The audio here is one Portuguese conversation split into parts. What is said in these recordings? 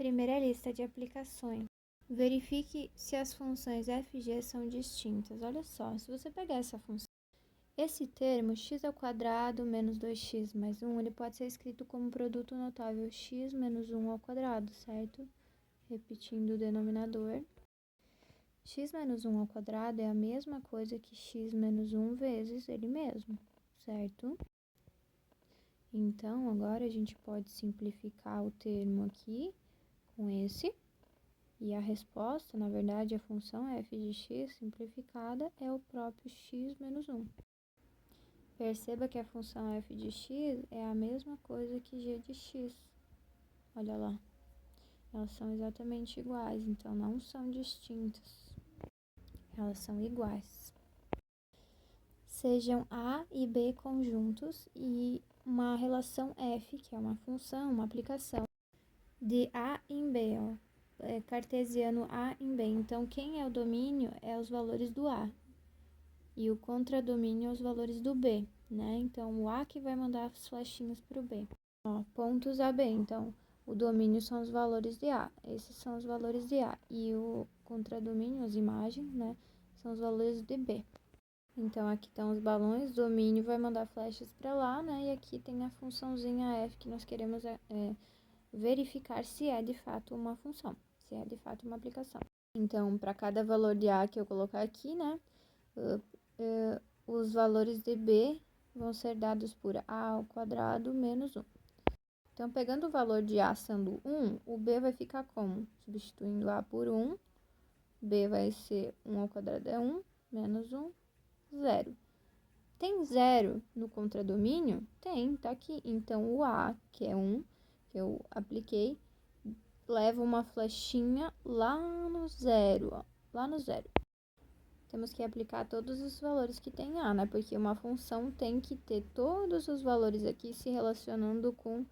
Primeira lista de aplicações. Verifique se as funções f e g são distintas. Olha só, se você pegar essa função, esse termo x² menos 2x mais 1, ele pode ser escrito como produto notável x menos 1 ao quadrado, certo? Repetindo o denominador. X menos 1 ao quadrado é a mesma coisa que x menos 1 vezes ele mesmo, certo? Então, agora a gente pode simplificar o termo aqui com esse. E a resposta, na verdade, a função f de x simplificada é o próprio x menos 1. Perceba que a função f de x é a mesma coisa que g de x. Olha lá. Elas são exatamente iguais, então não são distintas. Elas são iguais. Sejam a e b conjuntos e uma relação f, que é uma função, uma aplicação, de a em b, ó. Cartesiano a em b. Então, quem é o domínio é os valores do a. E o contradomínio é os valores do b, né? Então, o a que vai mandar as flechinhas para o b. Ó, pontos a b. Então, o domínio são os valores de a. Esses são os valores de a. E o contradomínio, as imagens, né? São os valores de b. Então, aqui estão os balões. Domínio vai mandar flechas para lá, né? E aqui tem a funçãozinha f que nós queremos verificar se é de fato uma função. Se é de fato uma aplicação. Então, para cada valor de A que eu colocar aqui, né, os valores de B vão ser dados por A ao quadrado menos 1. Então, pegando o valor de A sendo 1, o B vai ficar como? Substituindo A por 1, B vai ser 1 ao quadrado é 1, menos 1, 0. Tem 0 no contradomínio? Tem, tá aqui. Então, o A, que é 1, que eu apliquei, leva uma flechinha lá no 0, ó, lá no 0. Temos que aplicar todos os valores que tem A, né? Porque uma função tem que ter todos os valores aqui se relacionando com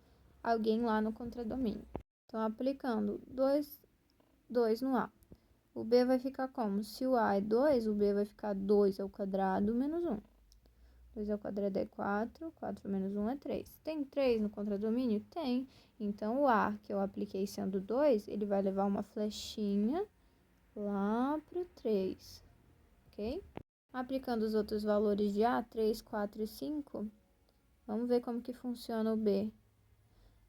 alguém lá no contradomínio. Então, aplicando 2 no A. O B vai ficar como? Se o A é 2, o B vai ficar 2 ao quadrado menos 1. 2 ao quadrado é 4, 4 menos 1 é 3. Tem 3 no contradomínio? Tem. Então, o A que eu apliquei sendo 2, ele vai levar uma flechinha lá pro 3, ok? Aplicando os outros valores de A, 3, 4 e 5, vamos ver como que funciona o B.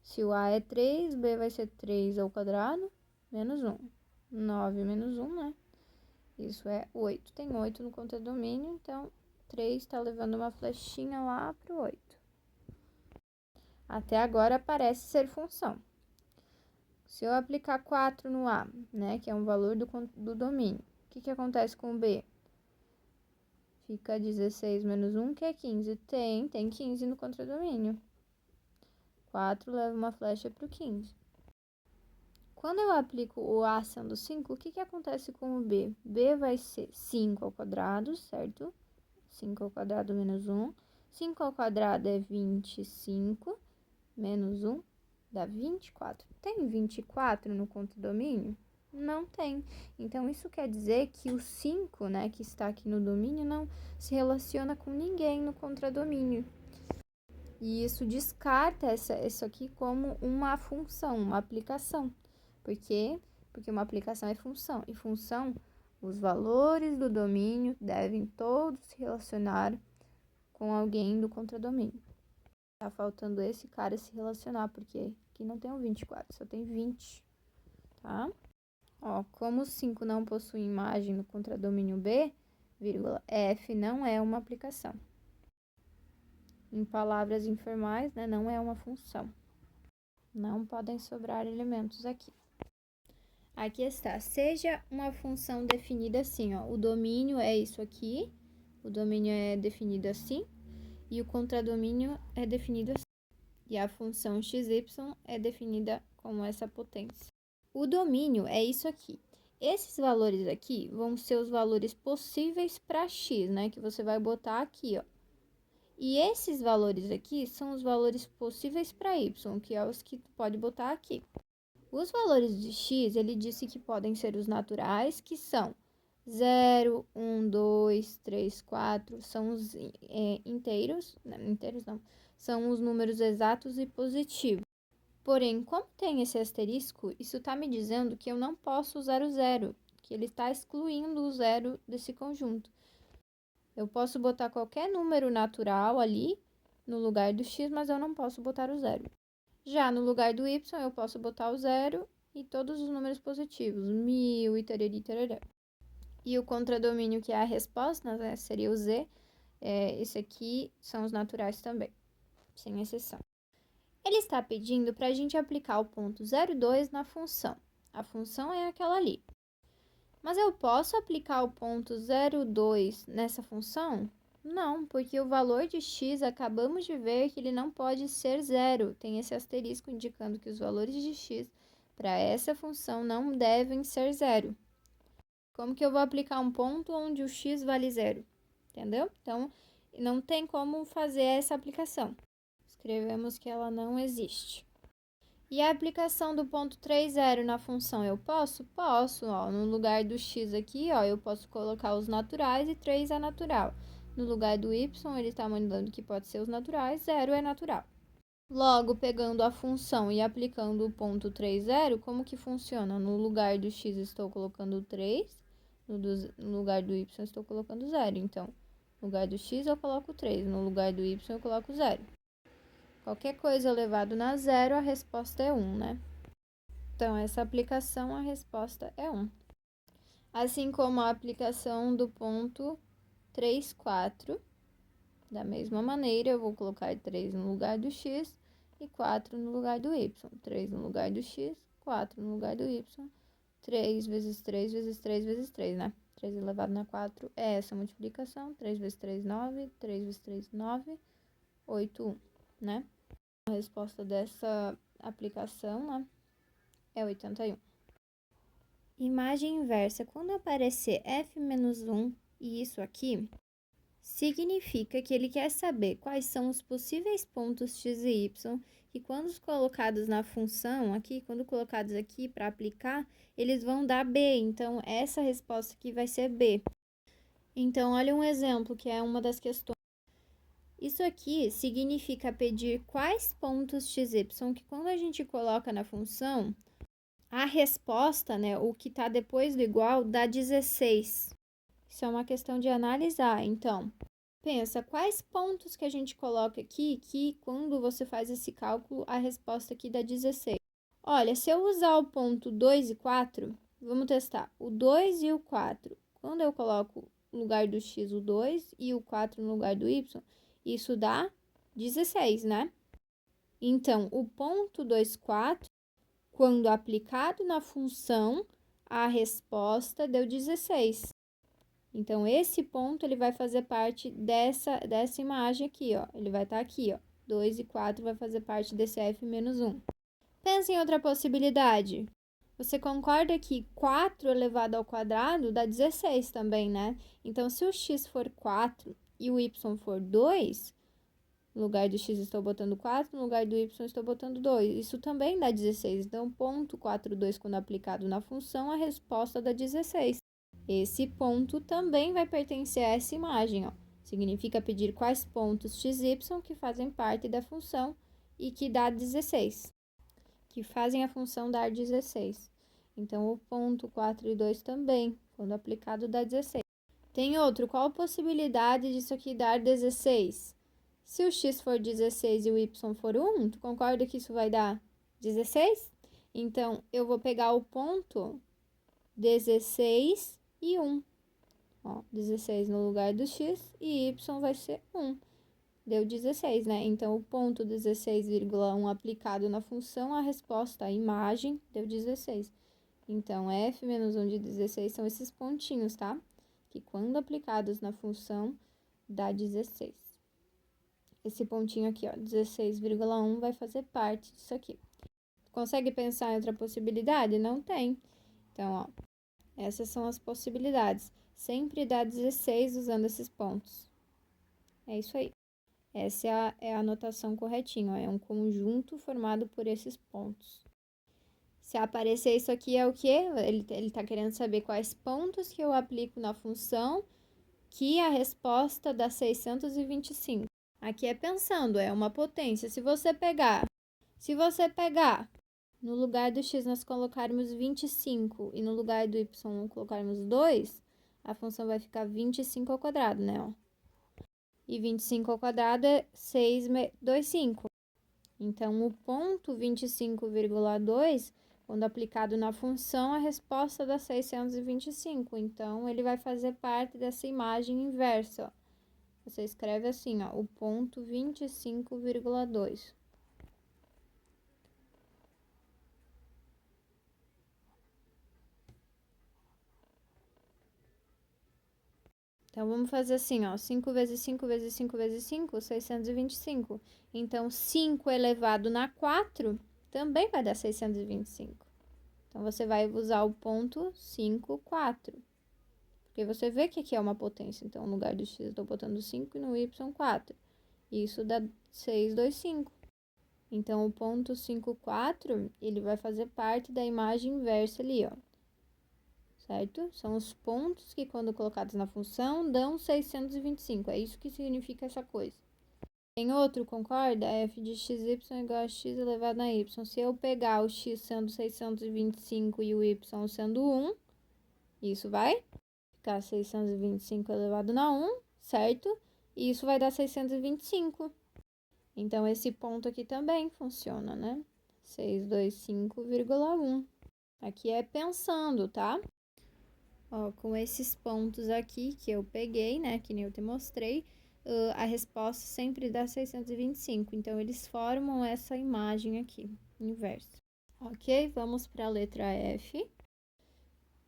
Se o A é 3, B vai ser 3 ao quadrado menos 1. 9 menos 1, né? Isso é 8. Tem 8 no contradomínio, então 3 está levando uma flechinha lá para o 8. Até agora parece ser função. Se eu aplicar 4 no A, né, que é um valor do domínio, o que acontece com o B? Fica 16 menos 1, que é 15. Tem 15 no contradomínio. 4 leva uma flecha para o 15. Quando eu aplico o A sendo 5, o que acontece com o B? B vai ser 5 ao quadrado, certo? 5 ao quadrado menos 1. 5 ao quadrado é 25, menos 1 dá 24. Tem 24 no contradomínio? Não tem. Então, isso quer dizer que o 5, né, que está aqui no domínio, não se relaciona com ninguém no contradomínio. E isso descarta isso aqui como uma função, uma aplicação. Por quê? Porque uma aplicação é função. E função, os valores do domínio devem todos se relacionar com alguém do contradomínio. Tá faltando esse cara se relacionar, porque aqui não tem um 24, só tem 20, tá? Ó, como o 5 não possui imagem no contradomínio B, vírgula, F não é uma aplicação. Em palavras informais, né, não é uma função. Não podem sobrar elementos aqui. Aqui está. Seja uma função definida assim, ó. O domínio é isso aqui. O domínio é definido assim. E o contradomínio é definido assim. E a função xy é definida como essa potência. O domínio é isso aqui. Esses valores aqui vão ser os valores possíveis para x, né? Que você vai botar aqui, ó. E esses valores aqui são os valores possíveis para y, que é os que tu pode botar aqui. Os valores de x, ele disse que podem ser os naturais, que são 0, 1, 2, 3, 4, são os inteiros, não, inteiros não, são os números exatos e positivos. Porém, como tem esse asterisco, isso está me dizendo que eu não posso usar o zero, que ele está excluindo o zero desse conjunto. Eu posso botar qualquer número natural ali no lugar do x, mas eu não posso botar o zero. Já no lugar do y, eu posso botar o zero e todos os números positivos, 1000 e tarari, tarará. E o contradomínio, que é a resposta, né, seria o z. Esse aqui são os naturais também, sem exceção. Ele está pedindo para a gente aplicar o ponto 0,2 na função. A função é aquela ali. Mas eu posso aplicar o ponto 0,2 nessa função? Não, porque o valor de x, acabamos de ver que ele não pode ser zero. Tem esse asterisco indicando que os valores de x para essa função não devem ser zero. Como que eu vou aplicar um ponto onde o x vale zero? Entendeu? Então, não tem como fazer essa aplicação. Escrevemos que ela não existe. E a aplicação do ponto 3,0 na função eu posso? Posso, ó. No lugar do x aqui, ó, eu posso colocar os naturais e 3 é natural. No lugar do y, ele está mandando que pode ser os naturais, 0 é natural. Logo, pegando a função e aplicando o ponto 3,0, como que funciona? No lugar do x estou colocando 3, no lugar do y estou colocando 0. Então, no lugar do x eu coloco 3, no lugar do y eu coloco 0. Qualquer coisa elevado na zero, a resposta é 1, né? Então, essa aplicação, a resposta é 1. Assim como a aplicação do ponto 3, 4. Da mesma maneira, eu vou colocar 3 no lugar do x e 4 no lugar do y. 3 no lugar do x, 4 no lugar do y. 3 vezes 3 vezes 3 vezes 3, né? 3 elevado na 4 é essa multiplicação. 3 vezes 3, 9. 3 vezes 3, 9. 8, 1, né? A resposta dessa aplicação, né, é 81. Imagem inversa. Quando aparecer f-1 e isso aqui, significa que ele quer saber quais são os possíveis pontos x e y, que quando colocados na função aqui, quando colocados aqui para aplicar, eles vão dar b. Então, essa resposta aqui vai ser b. Então, olha um exemplo, que é uma das questões. Isso aqui significa pedir quais pontos x, y, que quando a gente coloca na função, a resposta, né, o que está depois do igual, dá 16. Isso é uma questão de analisar. Então, pensa, quais pontos que a gente coloca aqui, que quando você faz esse cálculo, a resposta aqui dá 16. Olha, se eu usar o ponto 2 e 4, vamos testar. O 2 e o 4, quando eu coloco no lugar do x o 2 e o 4 no lugar do y, isso dá 16, né? Então, o ponto 2, 4, quando aplicado na função, a resposta deu 16. Então, esse ponto, ele vai fazer parte dessa imagem aqui, ó. Ele vai estar aqui, ó. 2 e 4 vai fazer parte desse f-1. Pensa em outra possibilidade. Você concorda que 4 elevado ao quadrado dá 16 também, né? Então, se o x for 4 e o y for 2, no lugar do x estou botando 4, no lugar do y estou botando 2. Isso também dá 16. Então, ponto 42, quando aplicado na função, a resposta dá 16. Esse ponto também vai pertencer a essa imagem, ó. Significa pedir quais pontos x, y que fazem parte da função e que dá 16. Que fazem a função dar 16. Então, o ponto 4 e 2 também, quando aplicado, dá 16. Tem outro, qual a possibilidade disso aqui dar 16? Se o x for 16 e o y for 1, tu concorda que isso vai dar 16? Então, eu vou pegar o ponto 16 e 1. Ó, 16 no lugar do x e y vai ser 1. Deu 16, né? Então, o ponto 16,1 aplicado na função, a resposta, a imagem, deu 16. Então, f-1 de 16 são esses pontinhos, tá? Que quando aplicados na função, dá 16. Esse pontinho aqui, ó, 16,1 vai fazer parte disso aqui. Consegue pensar em outra possibilidade? Não tem. Então, ó, essas são as possibilidades. Sempre dá 16 usando esses pontos. É isso aí. Essa é a anotação corretinha, ó, é um conjunto formado por esses pontos. Se aparecer isso aqui é o quê? Ele tá querendo saber quais pontos que eu aplico na função que a resposta dá 625. Aqui é pensando, é uma potência. Se você pegar Se você pegar, no lugar do x nós colocarmos 25 e no lugar do y colocarmos 2, a função vai ficar 25 ao quadrado, né? Ó. E 25 ao quadrado é 625. Então, o ponto 25,2, quando aplicado na função, a resposta dá 625. Então, ele vai fazer parte dessa imagem inversa. Ó. Você escreve assim, ó, o ponto 25,2. Então, vamos fazer assim, ó, 5 vezes 5 vezes 5 vezes 5, 625. Então, 5 elevado na 4 também vai dar 625. Então, você vai usar o ponto 5, 4. Porque você vê que aqui é uma potência. Então, no lugar do x, eu estou botando 5 e no y, 4. Isso dá 625. Então, o ponto 5, 4, ele vai fazer parte da imagem inversa ali, ó. Certo? São os pontos que, quando colocados na função, dão 625. É isso que significa essa coisa. Tem outro, concorda? F de xy igual a x elevado a y. Se eu pegar o x sendo 625 e o y sendo 1, isso vai ficar 625 elevado na 1, certo? E isso vai dar 625. Então, esse ponto aqui também funciona, né? 625,1. Aqui é pensando, tá? Ó, com esses pontos aqui que eu peguei, né, que nem eu te mostrei, a resposta sempre dá 625. Então, eles formam essa imagem aqui, inversa. Ok? Vamos para a letra F.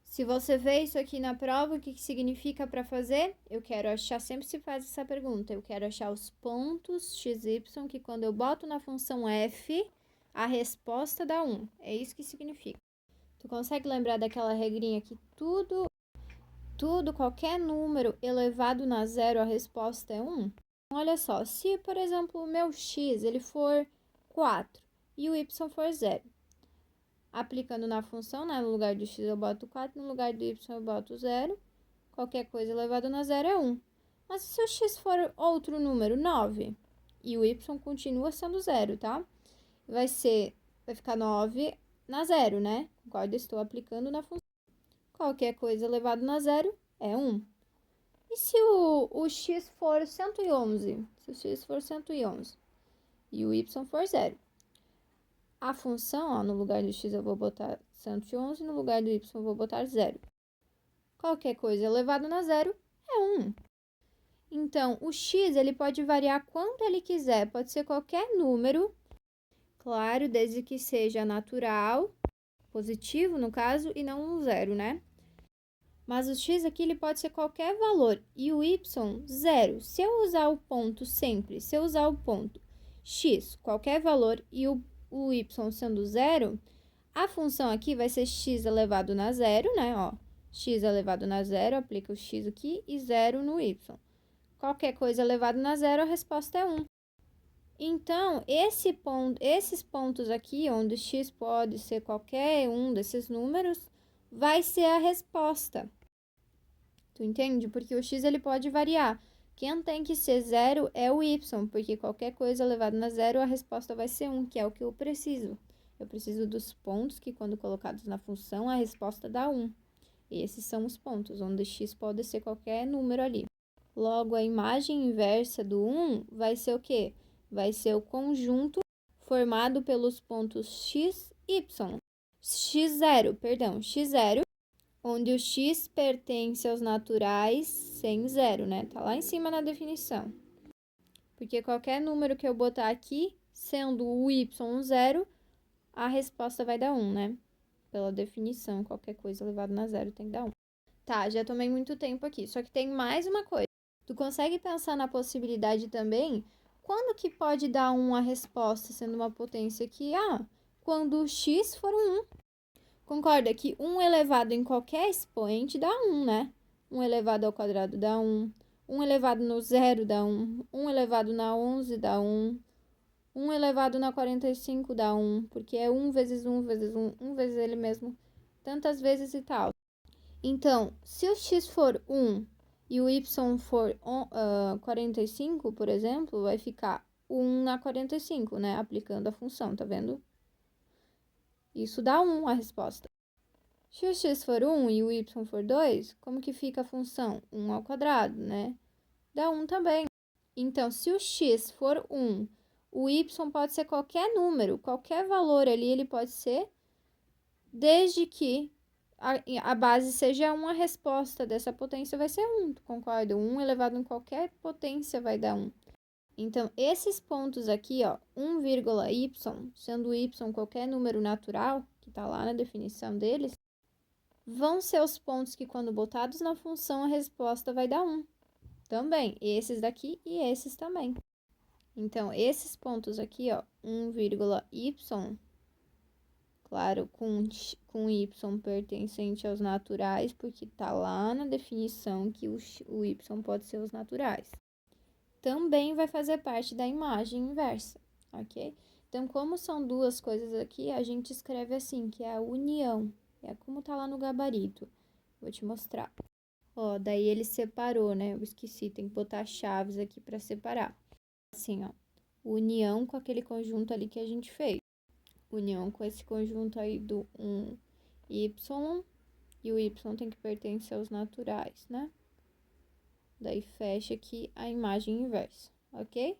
Se você vê isso aqui na prova, o que significa para fazer? Eu quero achar, sempre se faz essa pergunta, eu quero achar os pontos x, y, que quando eu boto na função f, a resposta dá 1. É isso que significa. Tu consegue lembrar daquela regrinha que qualquer número elevado na zero, a resposta é 1? Olha só, se, por exemplo, o meu x ele for 4 e o y for 0, aplicando na função, né, no lugar do x eu boto 4, no lugar do y eu boto 0, qualquer coisa elevado na zero é 1. Mas se o x for outro número, 9, e o y continua sendo 0, tá? Vai ficar 9 na zero, né? Concorda? Estou aplicando na função. Qualquer coisa elevado na zero é 1. E se o x for 111? Se o x for 111 e o y for 0. A função, ó, no lugar do x eu vou botar 111, no lugar do y eu vou botar 0. Qualquer coisa elevado na zero é 1. Então, o x ele pode variar quanto ele quiser, pode ser qualquer número, claro, desde que seja natural, positivo no caso, e não um zero, né? Mas o x aqui ele pode ser qualquer valor e o y, 0. Se eu usar o ponto sempre, se eu usar o ponto x, qualquer valor, e o y sendo 0, a função aqui vai ser x elevado na zero, né? Ó, x elevado na zero, aplica o x aqui e 0 no y. Qualquer coisa elevado na zero, a resposta é 1. Então, esses pontos aqui, onde x pode ser qualquer um desses números, vai ser a resposta. Tu entende? Porque o x ele pode variar. Quem tem que ser 0 é o y, porque qualquer coisa elevada na zero, a resposta vai ser 1, que é o que eu preciso. Eu preciso dos pontos que, quando colocados na função, a resposta dá 1. E esses são os pontos, onde x pode ser qualquer número ali. Logo, a imagem inversa do 1 vai ser o quê? Vai ser o conjunto formado pelos pontos x, y. x0, onde o x pertence aos naturais sem zero, né? Tá lá em cima na definição. Porque qualquer número que eu botar aqui, sendo o y 0, a resposta vai dar 1, né? Pela definição, qualquer coisa elevado na zero tem que dar 1. Tá, já tomei muito tempo aqui. Só que tem mais uma coisa. Tu consegue pensar na possibilidade também? Quando que pode dar 1 a resposta sendo uma potência aqui? Quando o x for 1. Concorda que 1 elevado em qualquer expoente dá 1, né? 1 elevado ao quadrado dá 1. 1 elevado no zero dá 1. 1 elevado na 11 dá 1. 1 elevado na 45 dá 1. Porque é 1 vezes 1 vezes 1. 1 vezes ele mesmo. Tantas vezes e tal. Então, se o x for 1 e o y for 45, por exemplo, vai ficar 1 na 45, né? Aplicando a função, tá vendo? Isso dá 1 a resposta. Se o x for 1 e o y for 2, como que fica a função? 1 ao quadrado, né? Dá 1 também. Então, se o x for 1, o y pode ser qualquer número, qualquer valor ali, ele pode ser, desde que a base seja 1, a resposta dessa potência vai ser 1, tu concorda? 1 elevado em qualquer potência vai dar 1. Então, esses pontos aqui, ó, 1, y, sendo y qualquer número natural, que tá lá na definição deles, vão ser os pontos que, quando botados na função, a resposta vai dar 1. Também, esses daqui e esses também. Então, esses pontos aqui, ó, 1, y, claro, com y pertencente aos naturais, porque tá lá na definição que o y pode ser os naturais. Também vai fazer parte da imagem inversa, ok? Então, como são duas coisas aqui, a gente escreve assim, que é a união. É como tá lá no gabarito. Vou te mostrar. Ó, daí ele separou, né? Eu esqueci, tem que botar chaves aqui para separar. Assim, ó. União com aquele conjunto ali que a gente fez. União com esse conjunto aí do 1y, e o y tem que pertencer aos naturais, né? Daí fecha aqui a imagem inversa, ok?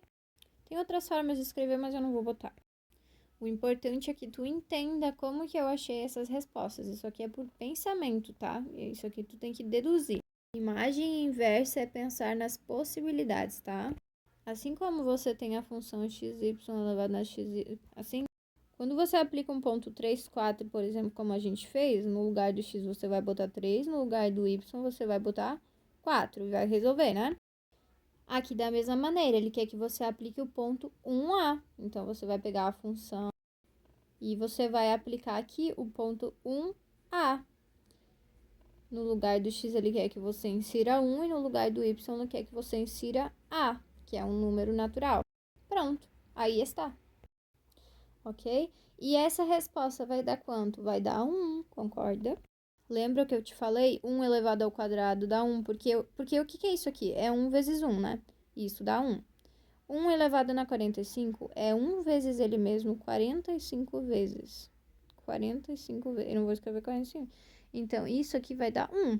Tem outras formas de escrever, mas eu não vou botar. O importante é que tu entenda como que eu achei essas respostas. Isso aqui é por pensamento, tá? Isso aqui tu tem que deduzir. Imagem inversa é pensar nas possibilidades, tá? Assim como você tem a função xy elevado a x, assim, quando você aplica um ponto 3, 4, por exemplo, como a gente fez, no lugar do x você vai botar 3, no lugar do y você vai botar 4 e vai resolver, né? Aqui da mesma maneira, ele quer que você aplique o ponto 1a. Então, você vai pegar a função e você vai aplicar aqui o ponto 1a. No lugar do x, ele quer que você insira 1 e no lugar do y, ele quer que você insira a, que é um número natural. Pronto, aí está. Ok? E essa resposta vai dar quanto? Vai dar 1, concorda? Lembra que eu te falei? 1 elevado ao quadrado dá 1, porque o que é isso aqui? É 1 vezes 1, né? Isso dá 1. 1 elevado na 45 é 1 vezes ele mesmo, 45 vezes. 45 vezes. Eu não vou escrever 45. Então, isso aqui vai dar 1.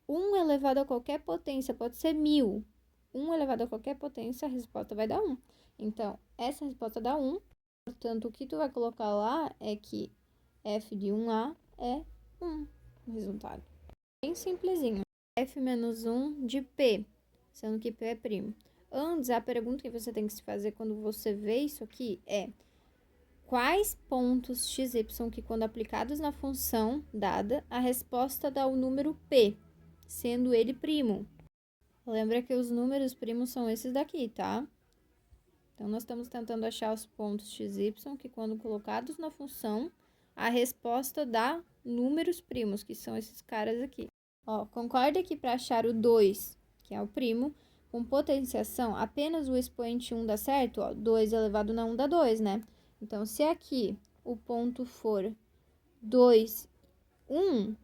1 elevado a qualquer potência pode ser 1000. 1 elevado a qualquer potência, a resposta vai dar 1. Então, essa resposta dá 1. Portanto, o que tu vai colocar lá é que f de 1a é 1, o resultado. Bem simplesinho. F menos 1 de P, sendo que P é primo. Antes, a pergunta que você tem que se fazer quando você vê isso aqui é: quais pontos xy que, quando aplicados na função dada, a resposta dá o número P, sendo ele primo? Lembra que os números primos são esses daqui, tá? Então, nós estamos tentando achar os pontos xy que, quando colocados na função, a resposta dá números primos, que são esses caras aqui. Ó, concorda que para achar o 2, que é o primo, com potenciação, apenas o expoente 1 dá certo? Ó, 2 elevado na 1 dá 2, né? Então, se aqui o ponto for 2, 1,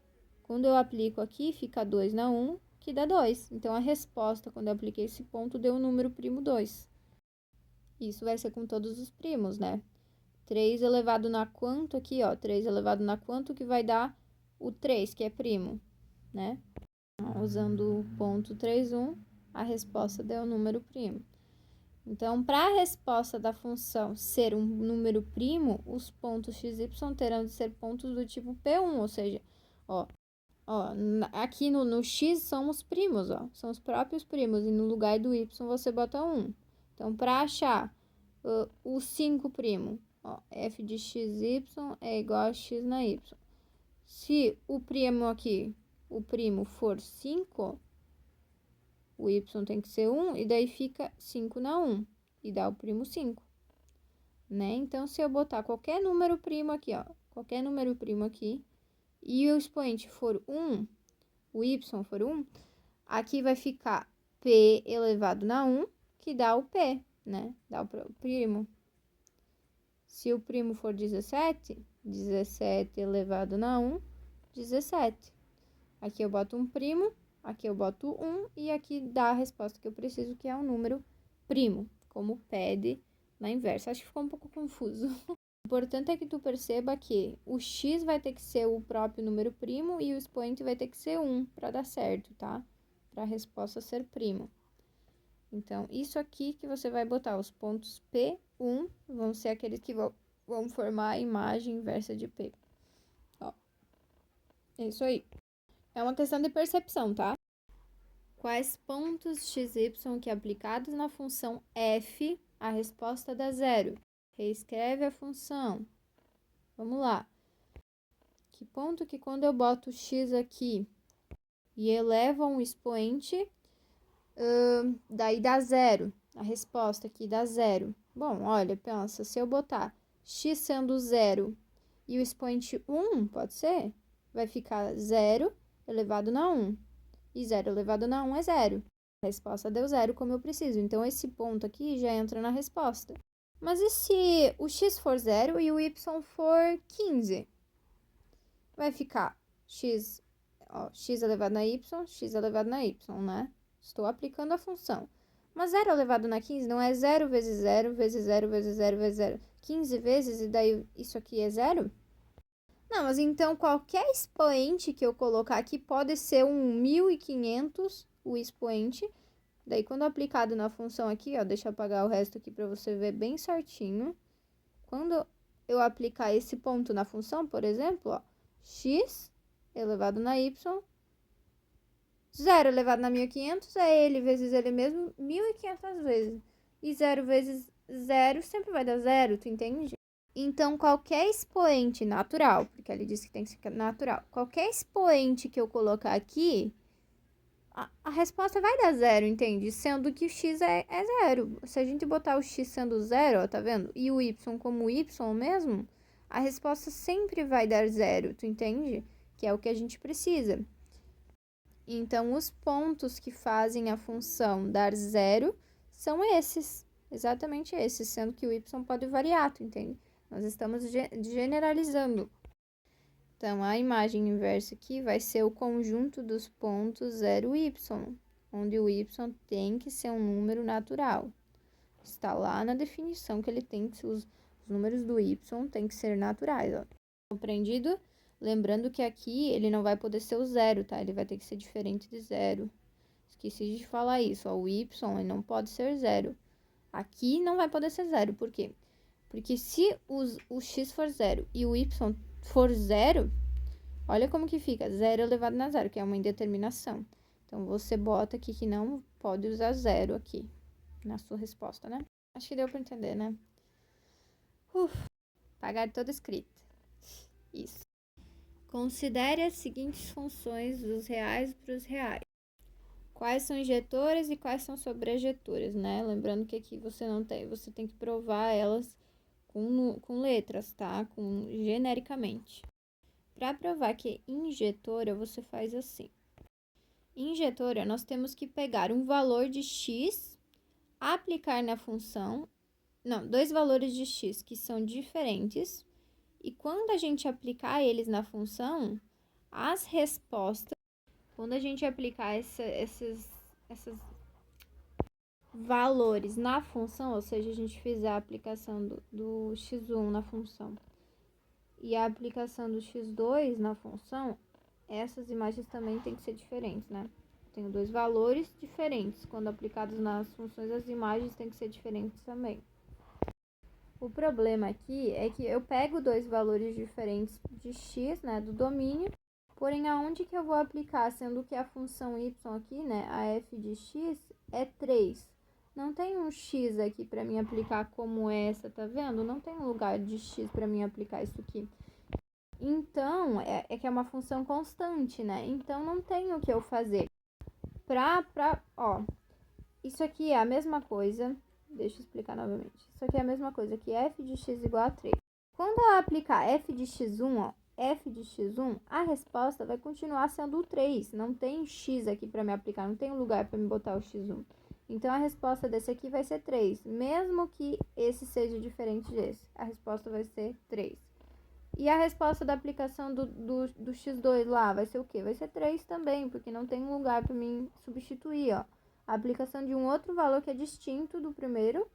quando eu aplico aqui, fica 2 na 1, que dá 2. Então, a resposta, quando eu apliquei esse ponto, deu o número primo 2. Isso vai ser com todos os primos, né? 3 elevado na quanto aqui, ó? 3 elevado na quanto que vai dar o 3, que é primo, né? Usando o ponto 3,1, a resposta deu o número primo. Então, para a resposta da função ser um número primo, os pontos xy terão de ser pontos do tipo P1, ou seja, ó aqui no x são os primos, ó, são os próprios primos, e no lugar do y você bota 1. Então, para achar o 5 primo, ó, f de xy é igual a x na y. Se o primo aqui, o primo for 5, o y tem que ser 1, e daí fica 5 na 1, e dá o primo 5, né? Então, se eu botar qualquer número primo aqui, ó, qualquer número primo aqui, e o expoente for 1, o y for 1, aqui vai ficar p elevado na 1, que dá o p, né? Dá o primo. Se o primo for 17, 17 elevado na 1, 17. Aqui eu boto um primo, aqui eu boto 1, e aqui dá a resposta que eu preciso, que é um número primo. como pede na inversa. Acho que ficou um pouco confuso. O importante é que tu perceba que o x vai ter que ser o próprio número primo e o expoente vai ter que ser 1 para dar certo, tá? Para a resposta ser primo. Então, isso aqui que você vai botar, os pontos P1, vão ser aqueles que vão formar a imagem inversa de P. Ó, é isso aí. É uma questão de percepção, tá? Quais pontos xy que aplicados na função f, a resposta dá zero? Reescreve a função. Vamos lá. Que ponto que quando eu boto x aqui e elevo um expoente, daí dá zero. A resposta aqui dá zero. Bom, olha, pensa, se eu botar x sendo zero e o expoente 1, pode ser? Vai ficar 0 elevado na 1. E 0 elevado na 1 é 0. A resposta deu 0 como eu preciso. Então, esse ponto aqui já entra na resposta. Mas e se o x for 0 e o y for 15? Vai ficar x elevado na y, x elevado na y, né? Estou aplicando a função. Mas 0 elevado na 15 não é 0 vezes 0 vezes 0 vezes 0 vezes 0. 15 vezes e daí isso aqui é 0? Não, mas então qualquer expoente que eu colocar aqui pode ser um 1500, o expoente. Daí, quando aplicado na função aqui, ó, deixa eu apagar o resto aqui para você ver bem certinho. Quando eu aplicar esse ponto na função, por exemplo, ó, x elevado na y, 0 elevado na 1500 é ele vezes ele mesmo 1500 vezes. E 0 vezes 0 sempre vai dar 0, tu entende? Então, qualquer expoente natural, porque ele disse que tem que ser natural, qualquer expoente que eu colocar aqui, a resposta vai dar 0, entende? Sendo que o x é 0. Se a gente botar o x sendo 0, ó, tá vendo? E o y como y mesmo, a resposta sempre vai dar 0, tu entende? Que é o que a gente precisa. Então, os pontos que fazem a função dar 0 são esses, exatamente esses, sendo que o y pode variar, tu entende? Nós estamos generalizando. Então, a imagem inversa aqui vai ser o conjunto dos pontos 0 e y, onde o y tem que ser um número natural. Está lá na definição que ele tem que os números do y têm que ser naturais, ó. Compreendido? Lembrando que aqui ele não vai poder ser o 0, tá? Ele vai ter que ser diferente de 0. Esqueci de falar isso, ó. O y ele não pode ser 0. Aqui não vai poder ser 0, por quê? Porque se o x for 0 e o y for 0, olha como que fica, 0 elevado na 0, que é uma indeterminação. Então, você bota aqui que não pode usar 0 aqui na sua resposta, né? Acho que deu para entender, né? Pagar toda escrita. Isso. Considere as seguintes funções dos reais para os reais. Quais são injetoras e quais são sobrejetoras, né? Lembrando que aqui você não tem, você tem que provar elas com letras, tá? Genericamente. Para provar que é injetora, você faz assim. Injetora, nós temos que pegar um valor de x, aplicar na função. Não, dois valores de x que são diferentes. E quando a gente aplicar eles na função, as respostas, quando a gente aplicar esses valores na função, ou seja, a gente fizer a aplicação do x1 na função e a aplicação do x2 na função, essas imagens também têm que ser diferentes, né? Tenho dois valores diferentes. Quando aplicados nas funções, as imagens têm que ser diferentes também. O problema aqui é que eu pego dois valores diferentes de x, né, do domínio, porém, aonde que eu vou aplicar, sendo que a função y aqui, né, a f de x é 3. Não tem um x aqui para mim aplicar como essa, tá vendo? Não tem um lugar de x para mim aplicar isso aqui. Então, é que é uma função constante, né? Então, não tem o que eu fazer. Ó, isso aqui é a mesma coisa. Deixa eu explicar novamente. Isso aqui é a mesma coisa que f de x igual a 3. Quando eu aplicar f de x1, ó, f de x1, a resposta vai continuar sendo o 3. Não tem x aqui para me aplicar, não tem lugar para me botar o x1. Então, a resposta desse aqui vai ser 3. Mesmo que esse seja diferente desse, a resposta vai ser 3. E a resposta da aplicação do x2 lá vai ser o quê? Vai ser 3 também, porque não tem um lugar para mim substituir, ó. A aplicação de um outro valor que é distinto do primeiro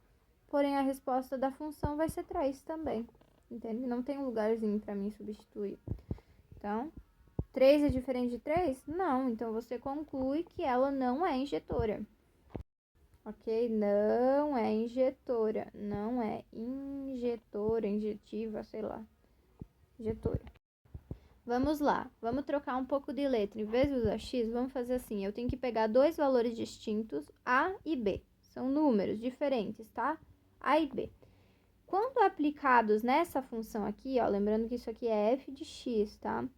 porém a resposta da função vai ser 3 também, entende? Não tem um lugarzinho para mim substituir. Então, 3 é diferente de 3? Não, então você conclui que ela não é injetora. Ok? Não é injetora, não é injetora, injetiva, sei lá, injetora. Vamos lá, vamos trocar um pouco de letra. Em vez de usar x, vamos fazer assim. Eu tenho que pegar dois valores distintos, A e B. São números diferentes, tá? A e B. Quando aplicados nessa função aqui, ó, lembrando que isso aqui é f de x, tá?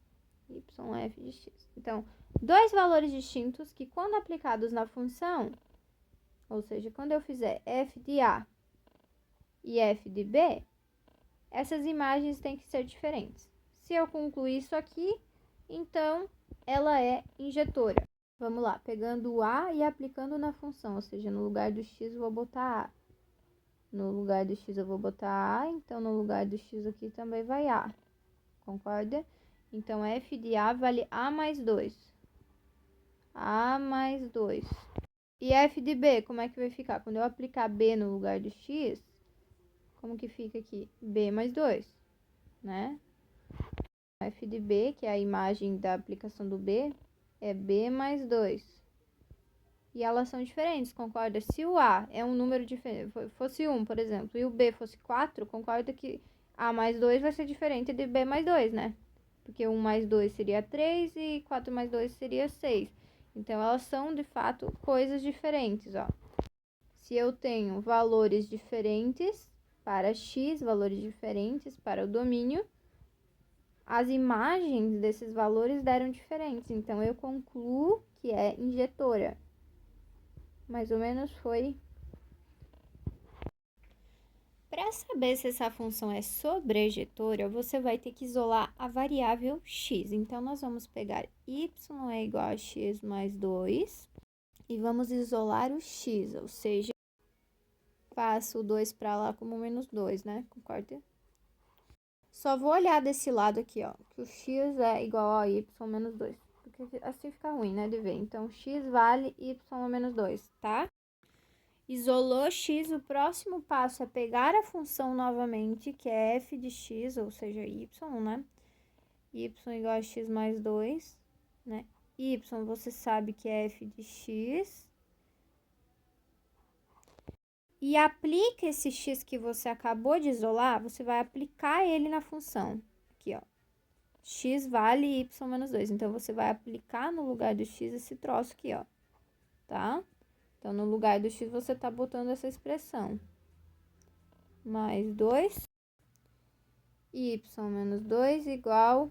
Y f de x. Então, dois valores distintos que quando aplicados na função, ou seja, quando eu fizer f de A e f de B, essas imagens têm que ser diferentes. Se eu concluir isso aqui, então ela é injetora. Vamos lá, pegando o A e aplicando na função, ou seja, no lugar do x eu vou botar A. No lugar do x eu vou botar A, então no lugar do x aqui também vai A. Concorda? Então, f de A vale A mais 2. A mais 2. E f de B, como é que vai ficar? Quando eu aplicar B no lugar do x, como que fica aqui? B mais 2, né? F de B, que é a imagem da aplicação do B, é B mais 2. E elas são diferentes, concorda? Se o A é um número diferente, fosse 1, por exemplo, e o B fosse 4, concorda que A mais 2 vai ser diferente de B mais 2, né? Porque 1 mais 2 seria 3 e 4 mais 2 seria 6. Então, elas são, de fato, coisas diferentes, ó. Se eu tenho valores diferentes para x, valores diferentes para o domínio, as imagens desses valores deram diferentes. Então, eu concluo que é injetora. Mais ou menos foi. Para saber se essa função é sobrejetora, você vai ter que isolar a variável x. Então, nós vamos pegar y é igual a x mais 2 e vamos isolar o x, ou seja, passo o 2 para lá como menos 2, né? Concorda? Só vou olhar desse lado aqui, ó, que o x é igual a y menos 2, porque assim fica ruim, né, de ver. Então, x vale y menos 2, tá? Isolou x, o próximo passo é pegar a função novamente, que é f de x, ou seja, y, né? Y igual a x mais 2, né? Y você sabe que é f de x. E aplica esse x que você acabou de isolar, você vai aplicar ele na função. Aqui, ó. X vale y menos 2. Então, você vai aplicar no lugar do x esse troço aqui, ó. Tá? Então, no lugar do x, você tá botando essa expressão. Mais 2. Y menos 2 igual...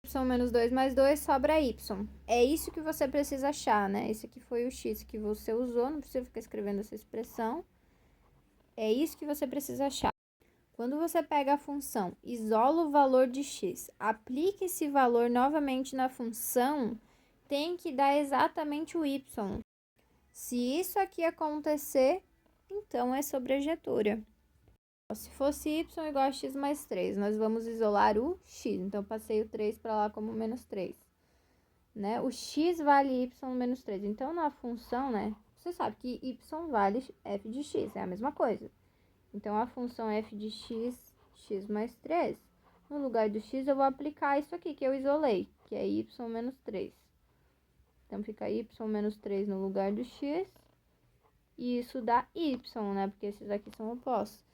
Y menos 2 mais 2 sobra y. É isso que você precisa achar, né? Esse aqui foi o x que você usou. Não precisa ficar escrevendo essa expressão. É isso que você precisa achar. Quando você pega a função, isola o valor de x, aplica esse valor novamente na função, tem que dar exatamente o y. Se isso aqui acontecer, então é sobrejetora. Se fosse y igual a x mais 3, nós vamos isolar o x. Então, passei o 3 para lá como menos 3. Né? O x vale y menos 3. Então, na função, né? Você sabe que y vale f de x, é a mesma coisa. Então, a função f de x, x mais 3, no lugar do x, eu vou aplicar isso aqui que eu isolei, que é y menos 3. Então, fica y menos 3 no lugar do x, e isso dá y, né? Porque esses aqui são opostos.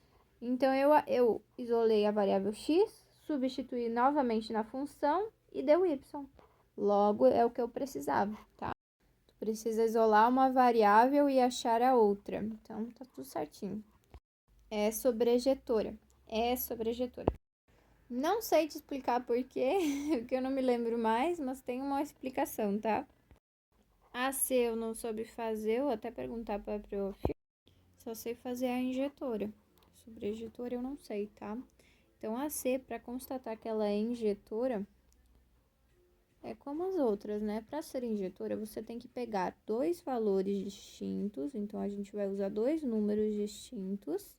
Então, eu isolei a variável x, substituí novamente na função e deu y. Logo, é o que eu precisava, tá? Tu precisa isolar uma variável e achar a outra. Então, tá tudo certinho. É sobrejetora. É sobrejetora. Não sei te explicar por quê, porque eu não me lembro mais, mas tem uma explicação, tá? A C eu não soube fazer, eu até perguntar pra prof. Só sei fazer a injetora. Sobrejetora eu não sei, tá? Então, a C, para constatar que ela é injetora, é como as outras, né? Para ser injetora, você tem que pegar dois valores distintos, então a gente vai usar dois números distintos,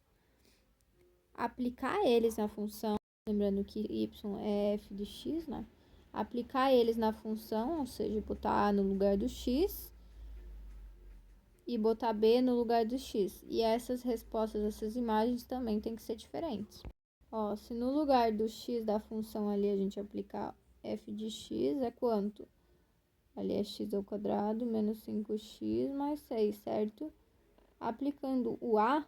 aplicar eles na função, lembrando que y é f de x, né? Aplicar eles na função, ou seja, botar a no lugar do x, e botar b no lugar do x. E essas respostas, essas imagens também tem que ser diferentes. Ó, se no lugar do x da função ali a gente aplicar f de x, é quanto? Ali é x ao quadrado menos 5x mais 6, certo? Aplicando o a,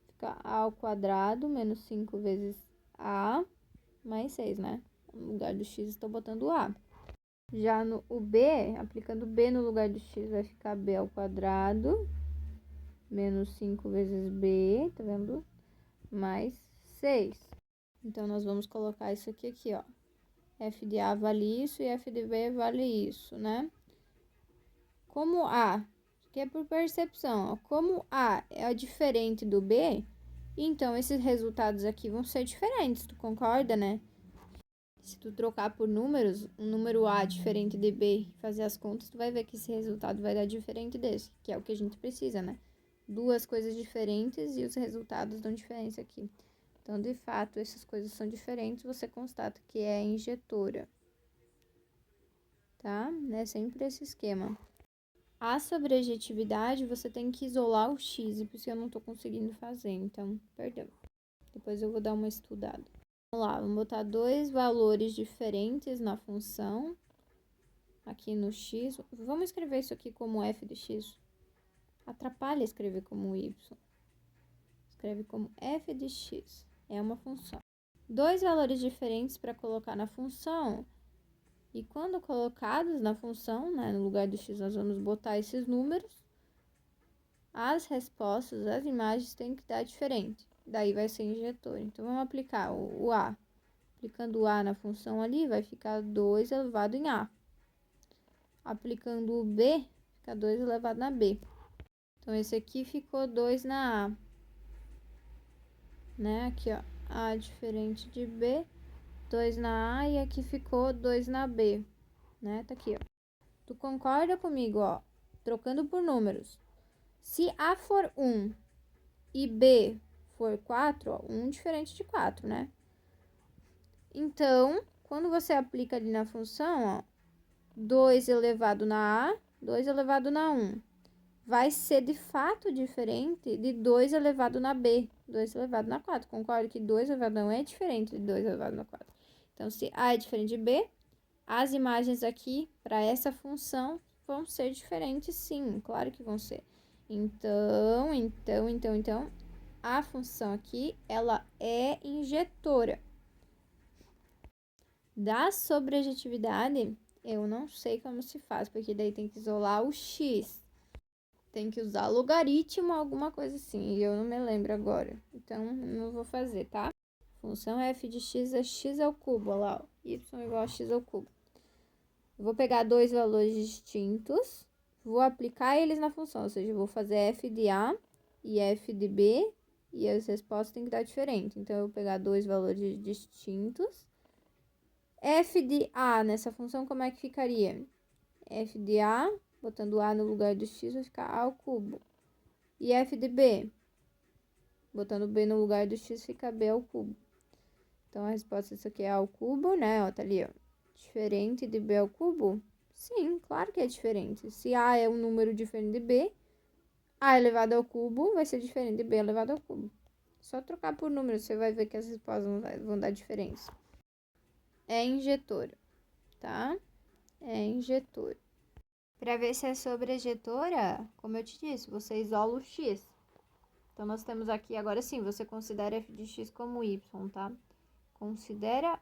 fica a ao quadrado menos 5 vezes a mais 6, né? No lugar do x, estou botando o a. Já o b, aplicando b no lugar do x, vai ficar b ao quadrado menos 5 vezes b, tá vendo? Mais 6. Então, nós vamos colocar isso aqui, ó. F de A vale isso e F de B vale isso, né? Como A, que é por percepção, ó, como A é diferente do B, então esses resultados aqui vão ser diferentes, tu concorda, né? Se tu trocar por números, um número A diferente de B e fazer as contas, tu vai ver que esse resultado vai dar diferente desse, que é o que a gente precisa, né? Duas coisas diferentes e os resultados dão diferença aqui. Então, de fato, essas coisas são diferentes, você constata que é injetora. Tá? É sempre esse esquema. A sobrejetividade, você tem que isolar o x, e por isso eu não tô conseguindo fazer, então, perdão. Depois eu vou dar uma estudada. Vamos lá, vamos botar dois valores diferentes na função, aqui no x. Vamos escrever isso aqui como f de x. Atrapalha escrever como y. Escreve como f de x. É uma função. Dois valores diferentes para colocar na função. E quando colocados na função, né, no lugar do x, nós vamos botar esses números. As respostas, as imagens têm que dar diferente. Daí vai ser injetor. Então, vamos aplicar o a. Aplicando o a na função ali, vai ficar 2 elevado em a. Aplicando o b, fica 2 elevado na b. Então, esse aqui ficou 2 na a. Né? Aqui, ó. A diferente de b, 2 na a. E aqui ficou 2 na b. Né? Tá aqui, ó. Tu concorda comigo, ó? Trocando por números. Se a for 1 e b for 4, ó, 1 diferente de 4, né? Então, quando você aplica ali na função, ó, 2 elevado na a, 2 elevado na 1, vai ser de fato diferente de 2 elevado na b, 2 elevado na 4. Concordo que 2 elevado na 1 é diferente de 2 elevado na 4. Então, se a é diferente de b, as imagens aqui para essa função vão ser diferentes, sim, claro que vão ser. Então, a função aqui, ela é injetora. Da sobrejetividade, eu não sei como se faz, porque daí tem que isolar o x. Tem que usar logaritmo, alguma coisa assim, e eu não me lembro agora. Então, não vou fazer, tá? Função f de x ao cubo, olha lá, ó, y igual a x ao cubo. Eu vou pegar dois valores distintos, vou aplicar eles na função, ou seja, eu vou fazer f de a e f de b, e as respostas têm que dar diferente. Então, eu vou pegar dois valores distintos. F de a nessa função, como é que ficaria? F de a, botando a no lugar do x, vai ficar a ao cubo. E f de b, botando b no lugar do x, fica b ao cubo. Então, a resposta disso aqui é a ao cubo, né? Ó, tá ali, ó. Diferente de b ao cubo? Sim, claro que é diferente. Se a é um número diferente de b, a elevado ao cubo vai ser diferente de b elevado ao cubo. Só trocar por número, você vai ver que as respostas vão dar diferença. É injetora, tá? É injetora. Para ver se é sobrejetora, como eu te disse, você isola o x. Então, nós temos aqui, agora sim, você considera f de x como y, tá? Considera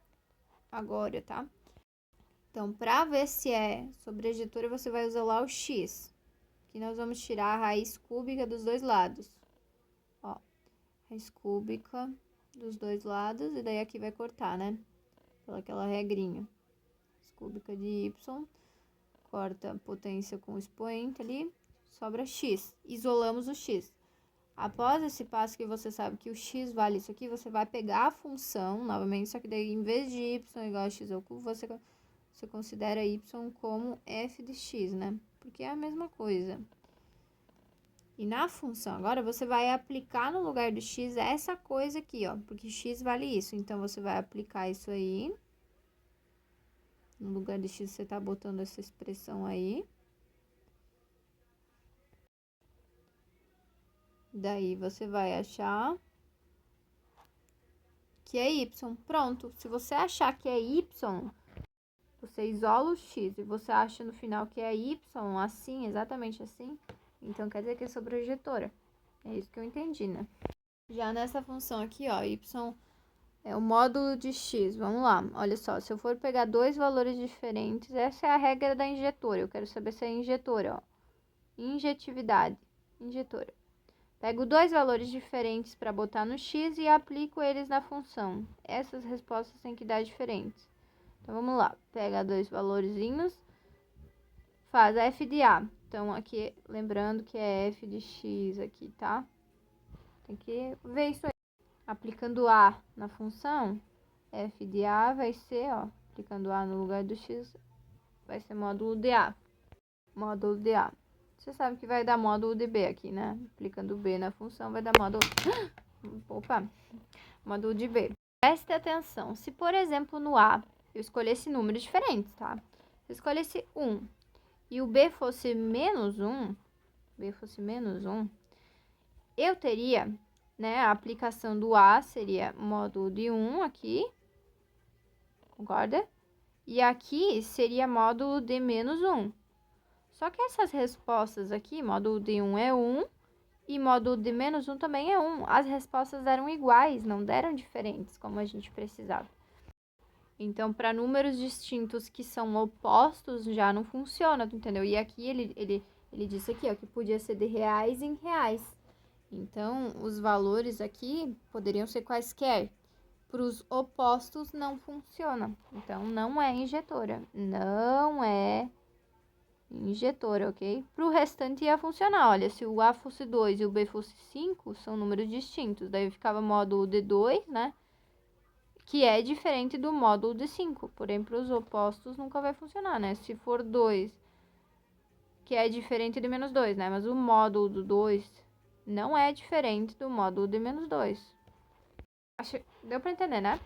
agora, tá? Então, para ver se é sobrejetora, você vai isolar o x. Que nós vamos tirar a raiz cúbica dos dois lados. Ó, raiz cúbica dos dois lados, e daí aqui vai cortar, né? Pelaquela regrinha. Raiz cúbica de y, corta a potência com o expoente ali, sobra x. Isolamos o x. Após esse passo que você sabe que o x vale isso aqui, você vai pegar a função, novamente, só que daí em vez de y igual a x ao cubo, você considera y como f de x, né? Porque é a mesma coisa. E na função, agora você vai aplicar no lugar do x essa coisa aqui, ó, porque x vale isso. Então, você vai aplicar isso aí. No lugar do x, você tá botando essa expressão aí. Daí você vai achar que é y. Pronto. Se você achar que é y, você isola o x e você acha no final que é y, assim, exatamente assim, então quer dizer que é sobrejetora. É isso que eu entendi, né? Já nessa função aqui, ó, y é o módulo de x. Vamos lá, olha só, se eu for pegar dois valores diferentes, essa é a regra da injetora. Eu quero saber se é injetora, ó. Injetividade, injetora. Pego dois valores diferentes para botar no x e aplico eles na função. Essas respostas têm que dar diferentes. Então, vamos lá. Pega dois valorzinhos, faz f de a. Então, aqui, lembrando que é f de x aqui, tá? Tem que ver isso aí. Aplicando a na função, f de a vai ser, ó, aplicando a no lugar do x, vai ser módulo de a. Módulo de a. Você sabe que vai dar módulo de b aqui, né? Aplicando b na função, vai dar módulo... Opa! Módulo de b. Preste atenção. Se, por exemplo, no a, eu escolhesse números diferentes, tá? Se eu escolhesse 1 e o b fosse menos 1, eu teria, né, a aplicação do a seria módulo de 1 aqui, concorda? E aqui seria módulo de menos 1. Só que essas respostas aqui, módulo de 1 é 1 e módulo de menos 1 também é 1. As respostas eram iguais, não deram diferentes, como a gente precisava. Então, para números distintos que são opostos, já não funciona, entendeu? E aqui ele disse aqui, ó, que podia ser de reais em reais. Então, os valores aqui poderiam ser quaisquer. Para os opostos, não funciona. Então, não é injetora. Não é injetora, ok? Para o restante ia funcionar. Olha, se o A fosse 2 e o B fosse 5, são números distintos. Daí ficava módulo de 2, né? Que é diferente do módulo de 5. Porém, para os opostos nunca vai funcionar, né? Se for 2, que é diferente de menos 2, né? Mas o módulo do 2 não é diferente do módulo de menos 2. Deu para entender, né?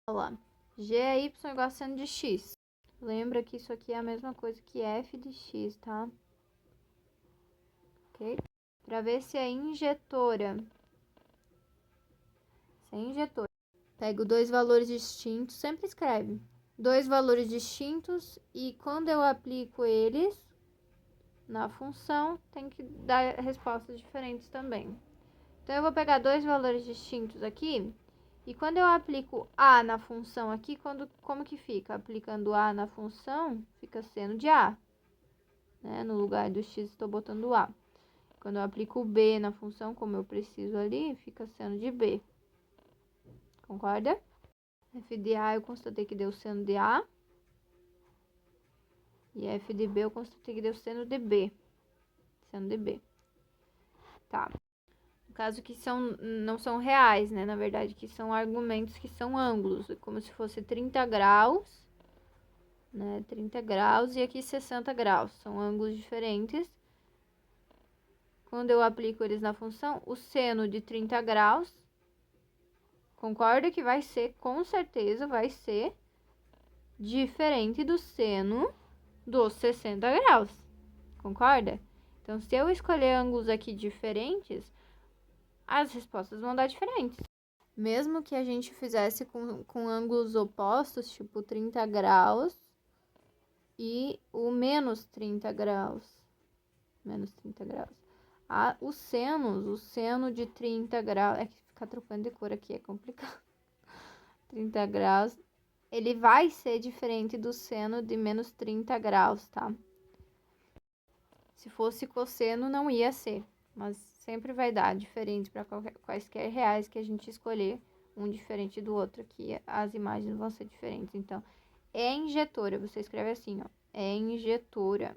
Olha lá. G é y igual a seno de x. Lembra que isso aqui é a mesma coisa que f de x, tá? Ok? Para ver se é injetora. Se é injetora. Pego dois valores distintos, sempre escreve. Dois valores distintos e quando eu aplico eles na função, tem que dar respostas diferentes também. Então, eu vou pegar dois valores distintos aqui e quando eu aplico a na função aqui, como que fica? Aplicando a na função, fica seno de a. Né? No lugar do x, estou botando a. Quando eu aplico b na função, como eu preciso ali, fica seno de b. Concorda? F de a eu constatei que deu seno de a. E f de b eu constatei que deu seno de b. Seno de b. Tá. No caso que não são reais, né? Na verdade, que são argumentos que são ângulos. Como se fosse 30 graus, né? 30 graus e aqui 60 graus. São ângulos diferentes. Quando eu aplico eles na função, o seno de 30 graus, concorda que vai ser, com certeza, vai ser diferente do seno dos 60 graus. Concorda? Então, se eu escolher ângulos aqui diferentes, as respostas vão dar diferentes. Mesmo que a gente fizesse com ângulos opostos, tipo 30 graus e o menos 30 graus. Menos 30 graus. O seno de 30 graus, é que ficar trocando de cor aqui é complicado. 30 graus, ele vai ser diferente do seno de menos 30 graus, tá? Se fosse cosseno, não ia ser, mas sempre vai dar diferente para quaisquer reais que a gente escolher, um diferente do outro aqui, as imagens vão ser diferentes. Então, é injetora, você escreve assim, ó, é injetora.